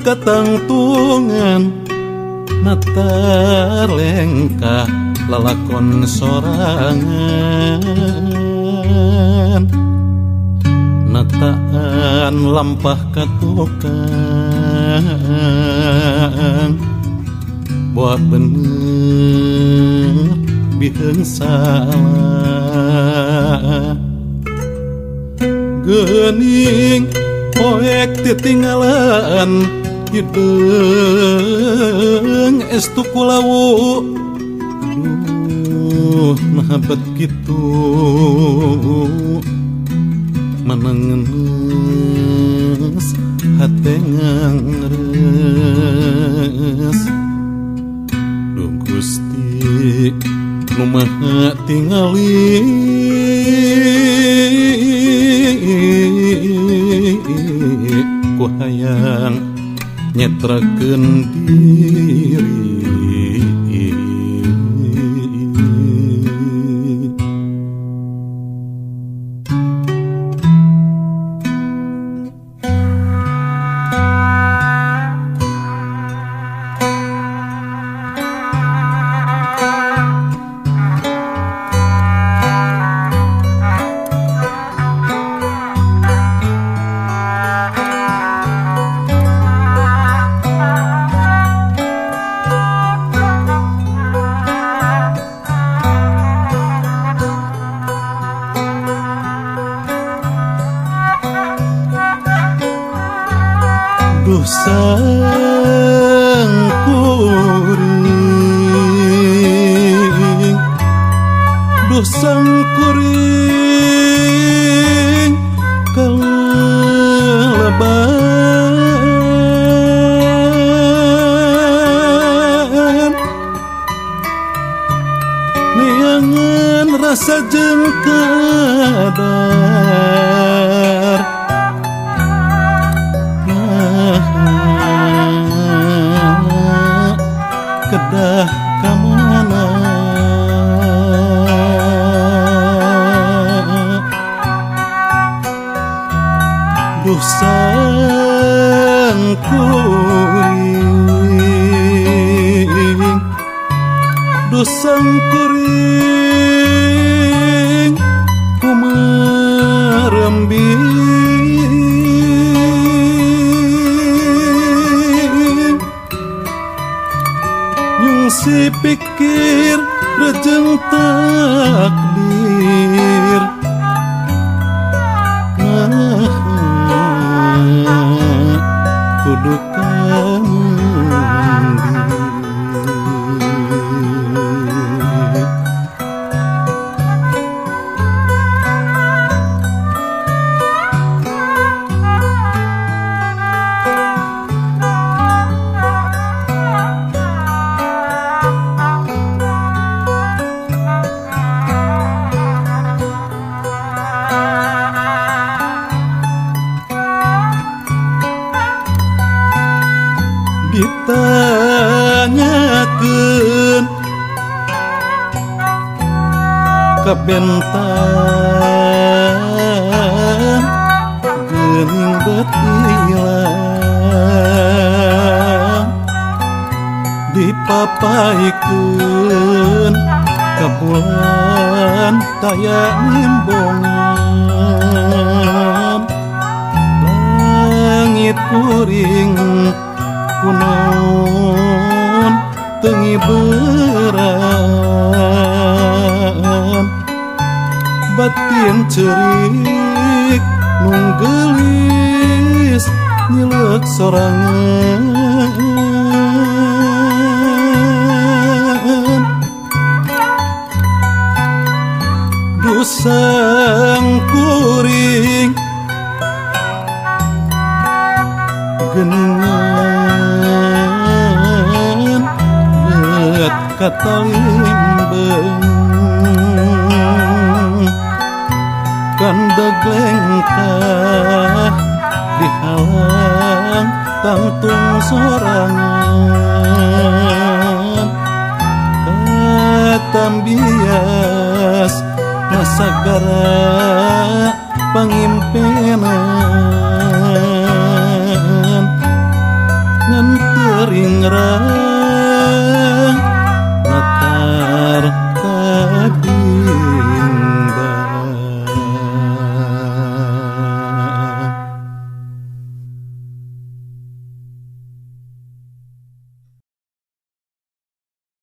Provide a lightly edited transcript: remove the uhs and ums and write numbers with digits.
katangtungan natar lengkah lalakon sorangan nataan lampah katukang buat bener biheung salah geuning poek titinggalan hideung estu kulawu nah bet kitu manengeus hate ngangres duh Gusti nu maha tingali ku hayang nyetrakeun diri duh sangkuring duh sangkuring kaleleban neangan rasa jeung kadar kedah kamana duh sangkuring duh sangkuring kumarembing si pikir rejeng takdir kudu ditanyakeun kabentan geuning betilang dipapaikeun ka bulan taya nimbongan langit kuring kunaon tengi beran batin cerik nunggelis nyelek sorangan duh sangkuring geuningan beut katalimbeng kandeg lengkah dihalang tangtung sorangan katambias nasagara pangimpenan